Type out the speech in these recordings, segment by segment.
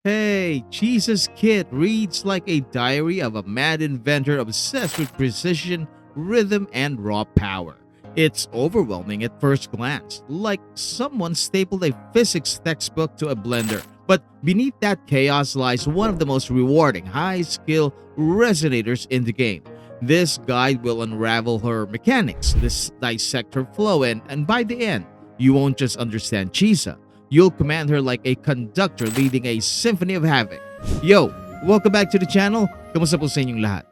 Hey, Chisa's kit reads like a diary of a mad inventor obsessed with precision, rhythm, and raw power. It's overwhelming at first glance, like someone stapled a physics textbook to a blender. But beneath that chaos lies one of the most rewarding, high-skill resonators in the game. This guide will unravel her mechanics, dissect her flow, and by the end, you won't just understand Chisa. You'll command her like a conductor leading a symphony of havoc. Yo, welcome back to the channel. Kamusta po sa inyong lahat?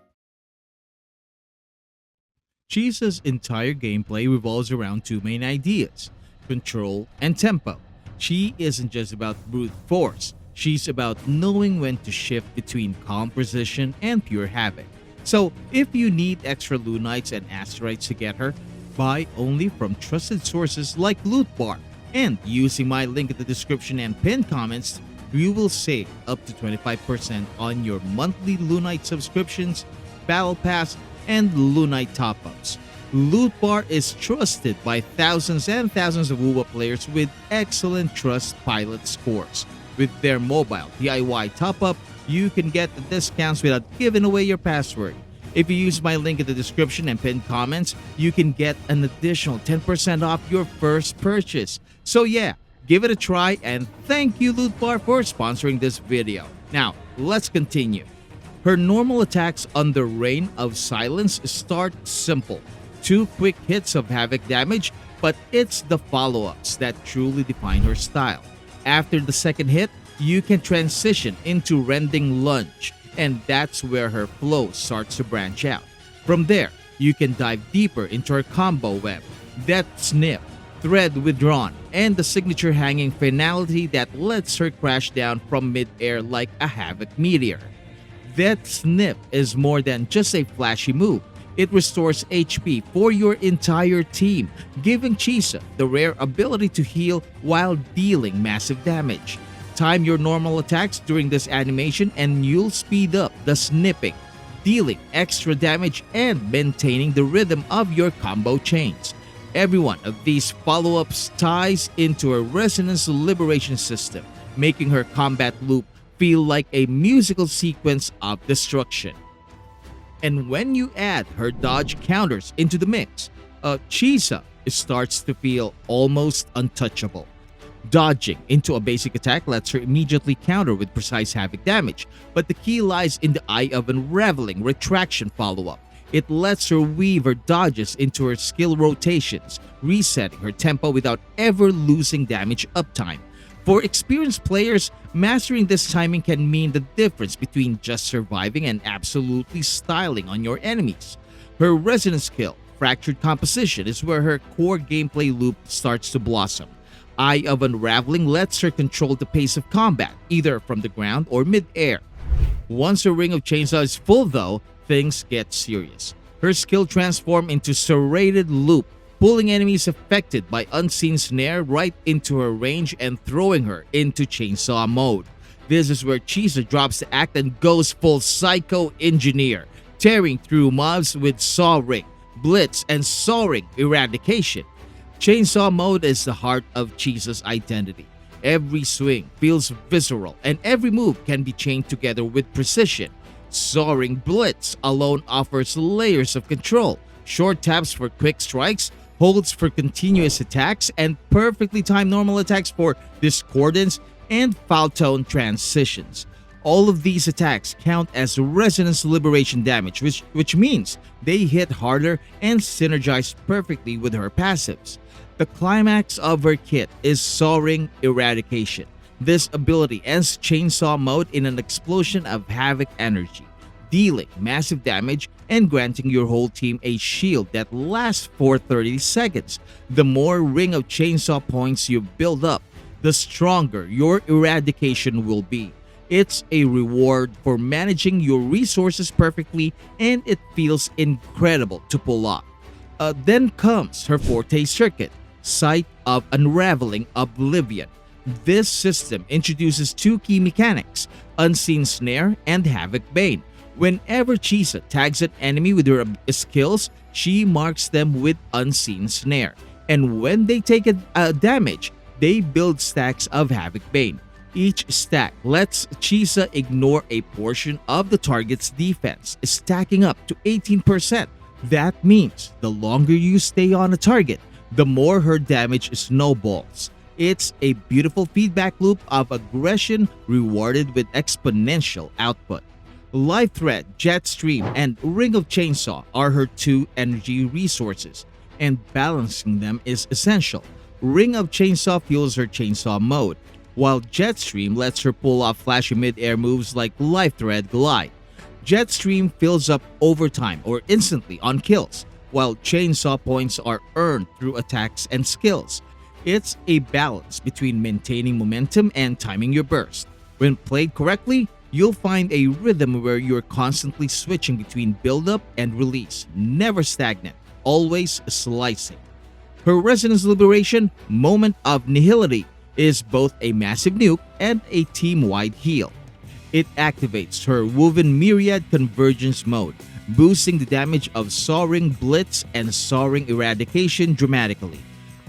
Chisa's entire gameplay revolves around two main ideas: control and tempo. She isn't just about brute force, she's about knowing when to shift between calm precision and pure havoc. So if you need extra Lunites and asteroids to get her, buy only from trusted sources like Loot Bar. And using my link in the description and pinned comments, you will save up to 25% on your monthly Lunite subscriptions, Battle Pass, and Lunite top-ups. Loot Bar is trusted by thousands and thousands of WoWa players with excellent Trust Pilot scores. With their mobile DIY top-up, you can get the discounts without giving away your password. If you use my link in the description and pinned comments, you can get an additional 10% off your first purchase. So yeah, give it a try, and thank you Loot Bar for sponsoring this video. Now, let's continue. Her normal attacks under Reign of Silence start simple. 2 quick hits of Havoc damage, but it's the follow-ups that truly define her style. After the second hit, you can transition into Rending Lunge, and that's where her flow starts to branch out. From there, you can dive deeper into her combo web, Death Snip, Thread Withdrawn, and the signature hanging finality that lets her crash down from mid-air like a Havoc meteor. Death Snip is more than just a flashy move. It restores HP for your entire team, giving Chisa the rare ability to heal while dealing massive damage. Time your normal attacks during this animation and you'll speed up the snipping, dealing extra damage and maintaining the rhythm of your combo chains. Every one of these follow-ups ties into a resonance liberation system, making her combat loop feel like a musical sequence of destruction. And when you add her dodge counters into the mix, Chisa starts to feel almost untouchable. Dodging into a basic attack lets her immediately counter with precise Havoc damage, but the key lies in the Eye of Unraveling retraction follow-up. It lets her weave her dodges into her skill rotations, resetting her tempo without ever losing damage uptime. For experienced players, mastering this timing can mean the difference between just surviving and absolutely styling on your enemies. Her resonance skill, Fractured Composition, is where her core gameplay loop starts to blossom. Eye of Unraveling lets her control the pace of combat, either from the ground or mid-air. Once her Ring of Chainsaw is full though, things get serious. Her skill transforms into Serrated Loop, pulling enemies affected by Unseen Snare right into her range and throwing her into Chainsaw mode. This is where Chisa drops the act and goes full Psycho Engineer, tearing through mobs with Saw Ring, Blitz, and Saw Ring Eradication. Chainsaw mode is the heart of Chisa's identity. Every swing feels visceral and every move can be chained together with precision. Soaring Blitz alone offers layers of control, short taps for quick strikes, holds for continuous attacks, and perfectly timed normal attacks for discordance and foul tone transitions. All of these attacks count as resonance liberation damage, which means they hit harder and synergize perfectly with her passives. The climax of her kit is Soaring Eradication. This ability ends Chainsaw mode in an explosion of Havoc energy, dealing massive damage and granting your whole team a shield that lasts for 30 seconds. The more Ring of Chainsaw points you build up, the stronger your eradication will be. It's a reward for managing your resources perfectly, and it feels incredible to pull off. Then comes her Forte circuit, Sight of Unraveling Oblivion. This system introduces 2 key mechanics, Unseen Snare and Havoc Bane. Whenever Chisa tags an enemy with her skills, she marks them with Unseen Snare. And when they take a damage, they build stacks of Havoc Bane. Each stack lets Chisa ignore a portion of the target's defense, stacking up to 18%. That means the longer you stay on a target, the more her damage snowballs. It's a beautiful feedback loop of aggression rewarded with exponential output. Life Thread, Jet Stream, and Ring of Chainsaw are her two energy resources, and balancing them is essential. Ring of Chainsaw fuels her chainsaw mode, while Jet Stream lets her pull off flashy mid-air moves like Life Thread Glide. Jet Stream fills up over time or instantly on kills, while chainsaw points are earned through attacks and skills. It's a balance between maintaining momentum and timing your burst. When played correctly, you'll find a rhythm where you're constantly switching between build-up and release, never stagnant, always slicing. Her Resonance Liberation, Moment of Nihility, is both a massive nuke and a team-wide heal. It activates her Woven Myriad Convergence mode, boosting the damage of Soaring Blitz and Soaring Eradication dramatically.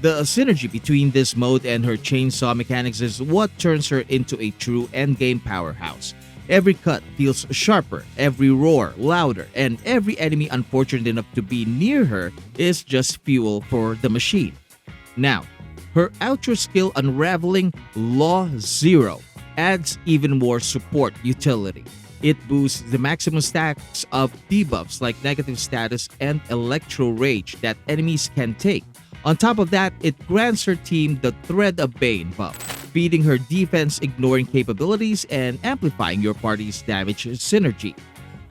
The synergy between this mode and her chainsaw mechanics is what turns her into a true endgame powerhouse. Every cut feels sharper, every roar louder, and every enemy unfortunate enough to be near her is just fuel for the machine. Now, her outro skill Unraveling Law Zero adds even more support utility. It boosts the maximum stacks of debuffs like Negative Status and Electro Rage that enemies can take. On top of that, it grants her team the Thread of Bane buff, feeding her defense ignoring capabilities and amplifying your party's damage synergy.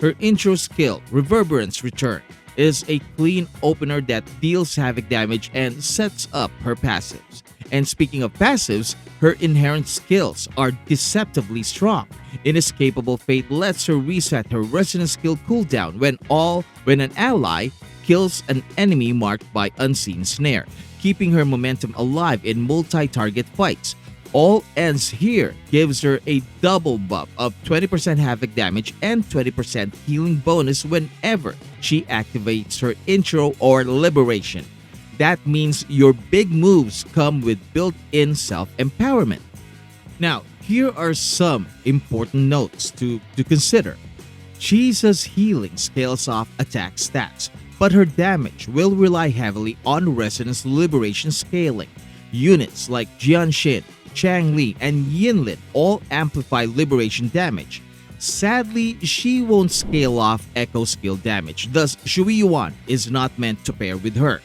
Her intro skill, Reverberance Return, is a clean opener that deals havoc damage and sets up her passives. And speaking of passives, her inherent skills are deceptively strong. Inescapable Fate lets her reset her resonance skill cooldown when an ally kills an enemy marked by Unseen Snare, keeping her momentum alive in multi-target fights. All Ends Here gives her a double buff of 20% havoc damage and 20% healing bonus whenever she activates her intro or liberation. That means your big moves come with built-in self-empowerment. Now, here are some important notes to consider. Chisa's healing scales off attack stats, but her damage will rely heavily on Resonance Liberation scaling. Units like Jianshin, Changli, and Yinlin all amplify liberation damage. Sadly, she won't scale off Echo skill damage, thus Shui Yuan is not meant to pair with her.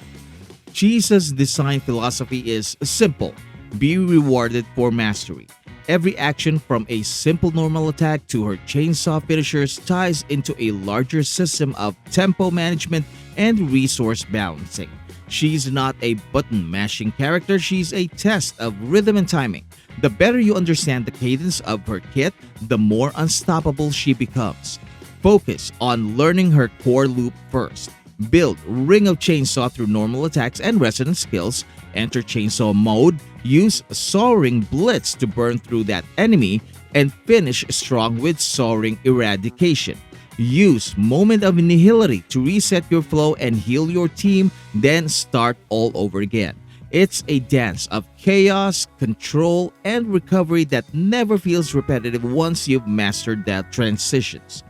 Chisa's design philosophy is simple: be rewarded for mastery. Every action from a simple normal attack to her chainsaw finishers ties into a larger system of tempo management and resource balancing. She's not a button-mashing character, she's a test of rhythm and timing. The better you understand the cadence of her kit, the more unstoppable she becomes. Focus on learning her core loop first. Build Ring of Chainsaw through normal attacks and resonance skills. Enter Chainsaw mode, use Soaring Blitz to burn through that enemy, and finish strong with Soaring Eradication. Use Moment of Nihility to reset your flow and heal your team, then start all over again. It's a dance of chaos, control, and recovery that never feels repetitive once you've mastered the transitions.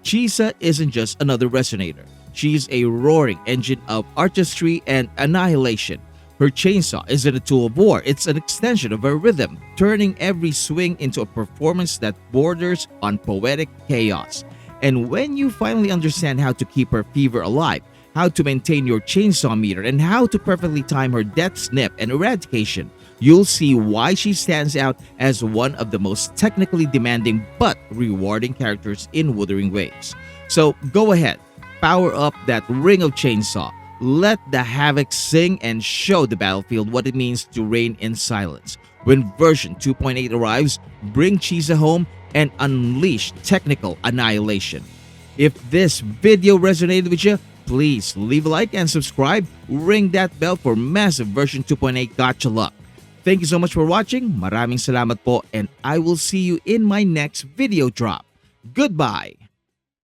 Chisa isn't just another Resonator. She's a roaring engine of artistry and annihilation. Her chainsaw isn't a tool of war, it's an extension of her rhythm, turning every swing into a performance that borders on poetic chaos. And when you finally understand how to keep her fever alive, how to maintain your chainsaw meter, and how to perfectly time her death snip and eradication, you'll see why she stands out as one of the most technically demanding but rewarding characters in Wuthering Waves. So go ahead, power up that Ring of Chainsaw. Let the Havoc sing and show the battlefield what it means to reign in silence. When version 2.8 arrives, bring Chisa home and unleash technical annihilation. If this video resonated with you, please leave a like and subscribe. Ring that bell for massive version 2.8 gotcha luck. Thank you so much for watching. Maraming salamat po, and I will see you in my next video drop. Goodbye!